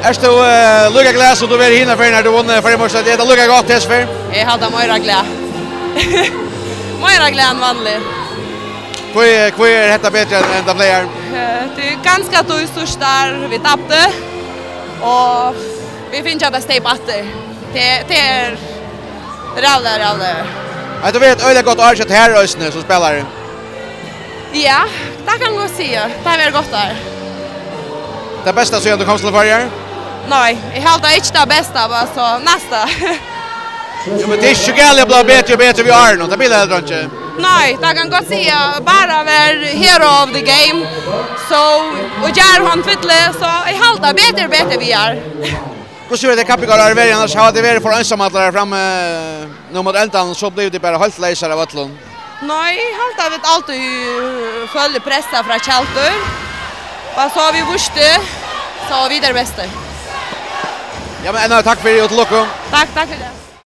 Är du lukka glad som du var hinna för när du vann förra morse? Det lukka gott tills för. Jag hade mycket glad. Mycket glad än vanligt. Hvor detta bättre än de player? Det är ganska störst där vi tappade. Och vi finns att stay batter. Det är rävla. Ja, du vet öle gott Arset här ösne som spelar. Ja, det kan gå se. Det är gott där. Det bästa så du kom till förra? Nej, jag hade inte det bästa, bara så nästa. Jo, men det är ju gäller att bli bättre och bättre vi är nu. Det blir det inte. Nej, det kan gott se bara vara hero of the game. Så och gör hon fitle så I halta bättre vi är. Hur ser det kapital är väl annars har det varit för ensamma fram nu mot ändan så blev det bara helt läsare av Atlon. Nej, halta vet alltid följa pressa från Chalter. Vad så har vi vuxte så vidare bästa. Ja men tack för det och lucka. Tack för det.